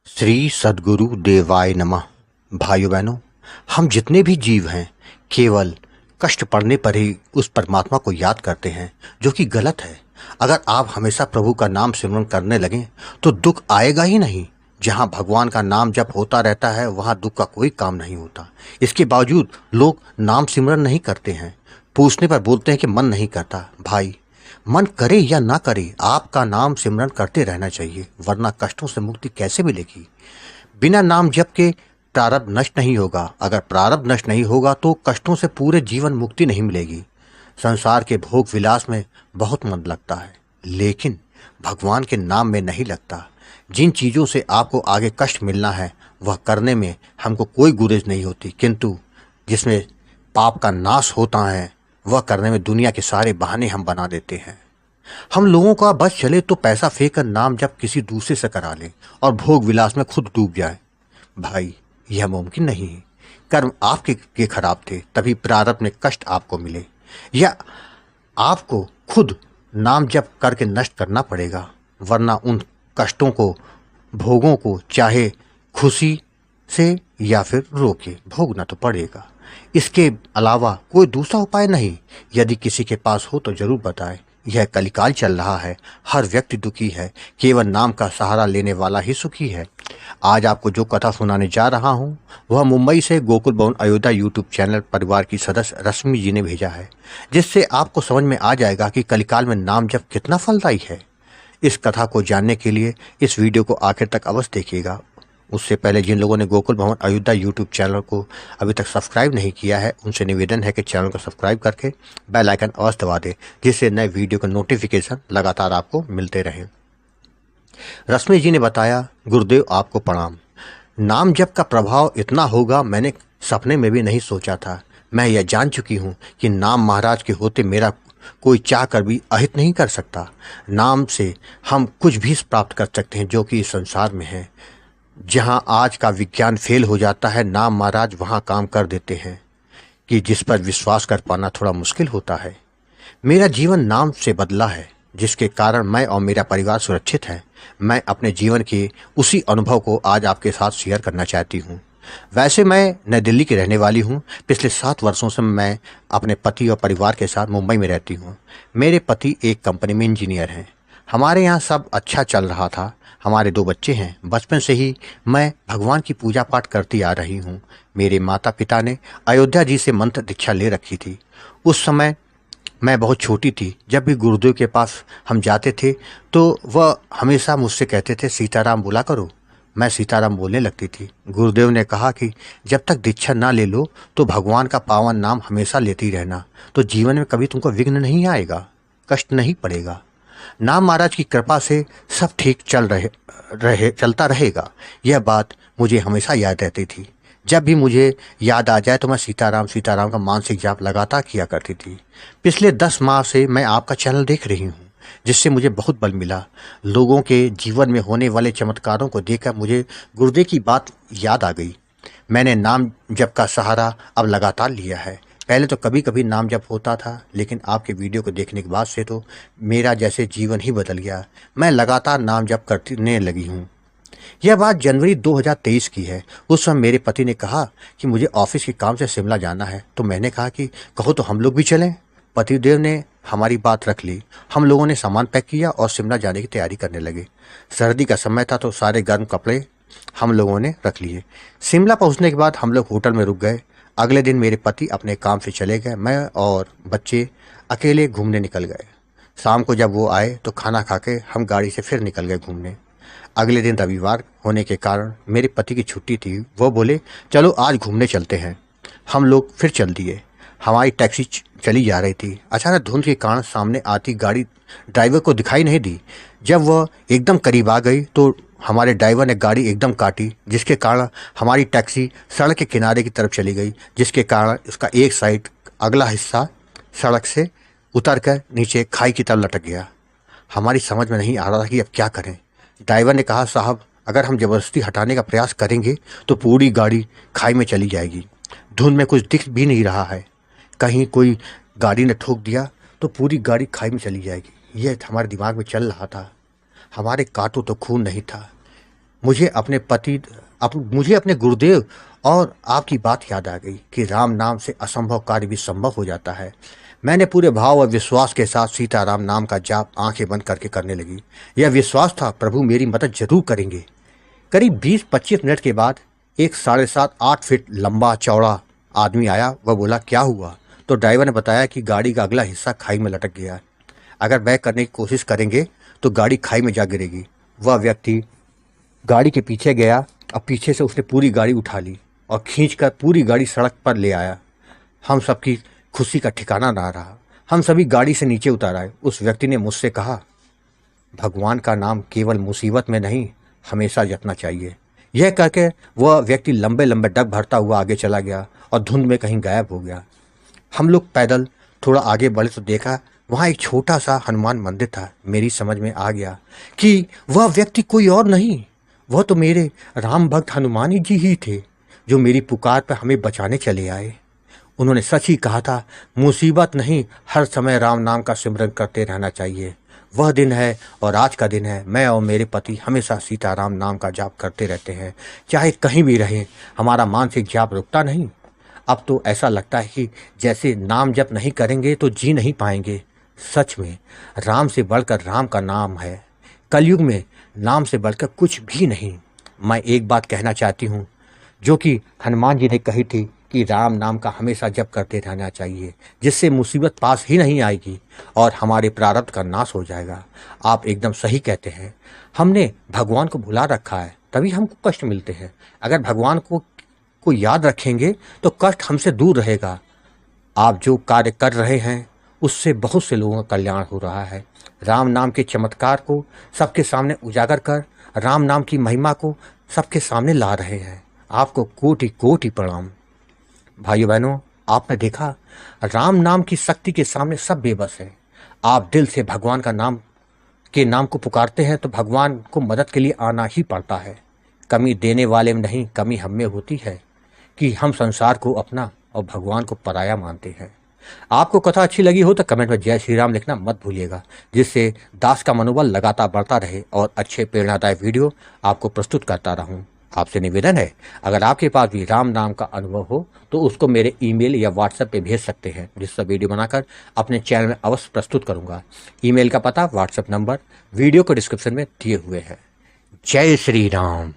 श्री सद्गुरु देवाय नमः। भाइयों बहनों, हम जितने भी जीव हैं केवल कष्ट पड़ने पर ही उस परमात्मा को याद करते हैं, जो कि गलत है। अगर आप हमेशा प्रभु का नाम सिमरन करने लगें तो दुख आएगा ही नहीं। जहाँ भगवान का नाम जप होता रहता है वहाँ दुख का कोई काम नहीं होता। इसके बावजूद लोग नाम सिमरन नहीं करते हैं। पूछने पर बोलते हैं कि मन नहीं करता। भाई, मन करे या ना करे, आपका नाम सिमरन करते रहना चाहिए, वरना कष्टों से मुक्ति कैसे मिलेगी। बिना नाम जप के प्रारब्ध नष्ट नहीं होगा। अगर प्रारब्ध नष्ट नहीं होगा तो कष्टों से पूरे जीवन मुक्ति नहीं मिलेगी। संसार के भोग विलास में बहुत मन लगता है, लेकिन भगवान के नाम में नहीं लगता। जिन चीज़ों से आपको आगे कष्ट मिलना है वह करने में हमको कोई गुरेज नहीं होती, किंतु जिसमें पाप का नाश होता है वह करने में दुनिया के सारे बहाने हम बना देते हैं। हम लोगों का बस चले तो पैसा फेंक कर नाम जब किसी दूसरे से करा लें और भोग विलास में खुद डूब जाए। भाई, यह मुमकिन नहीं है। कर्म आपके के खराब थे, तभी प्रारब्ध में कष्ट आपको मिले, या आपको खुद नाम जप करके नष्ट करना पड़ेगा, वरना उन कष्टों को, भोगों को चाहे खुशी से या फिर रोके भोगना तो पड़ेगा। इसके अलावा कोई दूसरा उपाय नहीं। यदि किसी के पास हो तो जरूर बताएं। यह कलिकाल चल रहा है, हर व्यक्ति दुखी है, केवल नाम का सहारा लेने वाला ही सुखी है। आज आपको जो कथा सुनाने जा रहा हूँ वह मुंबई से गोकुल भवन अयोध्या यूट्यूब चैनल परिवार की सदस्य रश्मि जी ने भेजा है, जिससे आपको समझ में आ जाएगा कि कलिकाल में नाम जप कितना फलदायी है। इस कथा को जानने के लिए इस वीडियो को आखिर तक अवश्य देखिएगा। उससे पहले जिन लोगों ने गोकुल भवन अयोध्या यूट्यूब चैनल को अभी तक सब्सक्राइब नहीं किया है, उनसे निवेदन है कि चैनल को सब्सक्राइब करके बेल आइकन अवश्य दबा दें, जिससे नए वीडियो का नोटिफिकेशन लगातार आपको मिलते रहें। रश्मि जी ने बताया, गुरुदेव आपको प्रणाम। नाम जप का प्रभाव इतना होगा मैंने सपने में भी नहीं सोचा था। मैं यह जान चुकी हूँ कि नाम महाराज के होते मेरा कोई चाह कर भी अहित नहीं कर सकता। नाम से हम कुछ भी प्राप्त कर सकते हैं जो कि इस संसार में है। जहां आज का विज्ञान फेल हो जाता है, नाम महाराज वहां काम कर देते हैं कि जिस पर विश्वास कर पाना थोड़ा मुश्किल होता है। मेरा जीवन नाम से बदला है, जिसके कारण मैं और मेरा परिवार सुरक्षित है। मैं अपने जीवन के उसी अनुभव को आज आपके साथ शेयर करना चाहती हूँ। वैसे मैं नई दिल्ली की रहने वाली हूँ। पिछले 7 वर्षों से मैं अपने पति और परिवार के साथ मुंबई में रहती हूँ। मेरे पति एक कंपनी में इंजीनियर हैं। हमारे यहाँ सब अच्छा चल रहा था। हमारे 2 बच्चे हैं। बचपन से ही मैं भगवान की पूजा पाठ करती आ रही हूँ। मेरे माता पिता ने अयोध्या जी से मंत्र दीक्षा ले रखी थी। उस समय मैं बहुत छोटी थी। जब भी गुरुदेव के पास हम जाते थे तो वह हमेशा मुझसे कहते थे, सीताराम बोला करो। मैं सीताराम बोलने लगती थी। गुरुदेव ने कहा कि जब तक दीक्षा ना ले लो तो भगवान का पावन नाम हमेशा लेती रहना, तो जीवन में कभी तुमको विघ्न नहीं आएगा, कष्ट नहीं पड़ेगा। नाम महाराज की कृपा से सब ठीक चलता रहेगा। यह बात मुझे हमेशा याद रहती थी। जब भी मुझे याद आ जाए तो मैं सीताराम सीताराम का मानसिक जाप लगातार किया करती थी। पिछले 10 माह से मैं आपका चैनल देख रही हूँ, जिससे मुझे बहुत बल मिला। लोगों के जीवन में होने वाले चमत्कारों को देखकर मुझे गुरुदेव की बात याद आ गई। मैंने नाम जप का सहारा अब लगातार लिया है। पहले तो कभी कभी नाम जप होता था, लेकिन आपके वीडियो को देखने के बाद से तो मेरा जैसे जीवन ही बदल गया। मैं लगातार नाम जप करने लगी हूँ। यह बात जनवरी 2023 की है। उस समय मेरे पति ने कहा कि मुझे ऑफिस के काम से शिमला जाना है, तो मैंने कहा कि कहो तो हम लोग भी चलें। पतिदेव ने हमारी बात रख ली। हम लोगों ने सामान पैक किया और शिमला जाने की तैयारी करने लगे। सर्दी का समय था तो सारे गर्म कपड़े हम लोगों ने रख लिए। शिमला पहुंचने के बाद हम लोग होटल में रुक गए। अगले दिन मेरे पति अपने काम से चले गए। मैं और बच्चे अकेले घूमने निकल गए। शाम को जब वो आए तो खाना खा के हम गाड़ी से फिर निकल गए घूमने। अगले दिन रविवार होने के कारण मेरे पति की छुट्टी थी। वो बोले, चलो आज घूमने चलते हैं। हम लोग फिर चल दिए। हमारी टैक्सी चली जा रही थी। अचानक धुंध के कारण सामने आती गाड़ी ड्राइवर को दिखाई नहीं दी। जब वह एकदम करीब आ गई तो हमारे ड्राइवर ने गाड़ी एकदम काटी, जिसके कारण हमारी टैक्सी सड़क के किनारे की तरफ चली गई, जिसके कारण उसका एक साइड अगला हिस्सा सड़क से उतरकर नीचे खाई की तरफ लटक गया। हमारी समझ में नहीं आ रहा था कि अब क्या करें। ड्राइवर ने कहा, साहब अगर हम ज़बरदस्ती हटाने का प्रयास करेंगे तो पूरी गाड़ी खाई में चली जाएगी। धुंध में कुछ दिख भी नहीं रहा है, कहीं कोई गाड़ी ने ठोक दिया तो पूरी गाड़ी खाई में चली जाएगी। यह हमारे दिमाग में चल रहा था। हमारे कांटों तो खून नहीं था। मुझे अपने गुरुदेव और आपकी बात याद आ गई कि राम नाम से असंभव कार्य भी संभव हो जाता है। मैंने पूरे भाव और विश्वास के साथ सीताराम नाम का जाप आंखें बंद करके करने लगी। यह विश्वास था प्रभु मेरी मदद जरूर करेंगे। करीब 20-25 मिनट के बाद एक 7.5-8 फीट लंबा चौड़ा आदमी आया। वह बोला, क्या हुआ? तो ड्राइवर ने बताया कि गाड़ी का अगला हिस्सा खाई में लटक गया है। अगर बैक करने की कोशिश करेंगे तो गाड़ी खाई में जा गिरेगी। वह व्यक्ति गाड़ी के पीछे गया और पीछे से उसने पूरी गाड़ी उठा ली और खींचकर पूरी गाड़ी सड़क पर ले आया। हम सबकी खुशी का ठिकाना ना रहा। हम सभी गाड़ी से नीचे उतर आए। उस व्यक्ति ने मुझसे कहा, भगवान का नाम केवल मुसीबत में नहीं, हमेशा जपना चाहिए। यह कहकर वह व्यक्ति लंबे लंबे डग भरता हुआ आगे चला गया और धुंध में कहीं गायब हो गया। हम लोग पैदल थोड़ा आगे बढ़े तो देखा वहाँ एक छोटा सा हनुमान मंदिर था। मेरी समझ में आ गया कि वह व्यक्ति कोई और नहीं, वह तो मेरे राम भक्त हनुमान जी ही थे, जो मेरी पुकार पर हमें बचाने चले आए। उन्होंने सच ही कहा था, मुसीबत नहीं, हर समय राम नाम का सिमरन करते रहना चाहिए। वह दिन है और आज का दिन है। मैं और मेरे पति हमेशा सीताराम नाम का जाप करते रहते हैं, चाहे कहीं भी रहें। हमारा मानसिक जाप रुकता नहीं। अब तो ऐसा लगता है कि जैसे नाम जप नहीं करेंगे तो जी नहीं पाएंगे। सच में राम से बढ़कर राम का नाम है। कलयुग में नाम से बढ़कर कुछ भी नहीं। मैं एक बात कहना चाहती हूँ जो कि हनुमान जी ने कही थी कि राम नाम का हमेशा जप करते रहना चाहिए, जिससे मुसीबत पास ही नहीं आएगी और हमारे प्रारब्ध का नाश हो जाएगा। आप एकदम सही कहते हैं। हमने भगवान को भुला रखा है, तभी हमको कष्ट मिलते हैं। अगर भगवान को याद रखेंगे तो कष्ट हमसे दूर रहेगा। आप जो कार्य कर रहे हैं उससे बहुत से लोगों का कल्याण हो रहा है। राम नाम के चमत्कार को सबके सामने उजागर कर राम नाम की महिमा को सबके सामने ला रहे हैं। आपको कोटि कोटि प्रणाम। भाइयों बहनों, आपने देखा राम नाम की शक्ति के सामने सब बेबस है। आप दिल से भगवान का नाम को पुकारते हैं तो भगवान को मदद के लिए आना ही पड़ता है। कमी देने वाले में नहीं, कमी हम में होती है कि हम संसार को अपना और भगवान को पराया मानते हैं। आपको कथा अच्छी लगी हो तो कमेंट में जय श्री राम लिखना मत भूलिएगा, जिससे दास का मनोबल लगातार बढ़ता रहे और अच्छे प्रेरणादायक वीडियो आपको प्रस्तुत करता रहूं। आपसे निवेदन है, अगर आपके पास भी राम नाम का अनुभव हो तो उसको मेरे ईमेल या व्हाट्सएप पे भेज सकते हैं, जिससे वीडियो बनाकर अपने चैनल में अवश्य प्रस्तुत करूंगा। ईमेल का पता, व्हाट्सएप नंबर वीडियो को डिस्क्रिप्शन में दिए हुए हैं। जय श्री राम।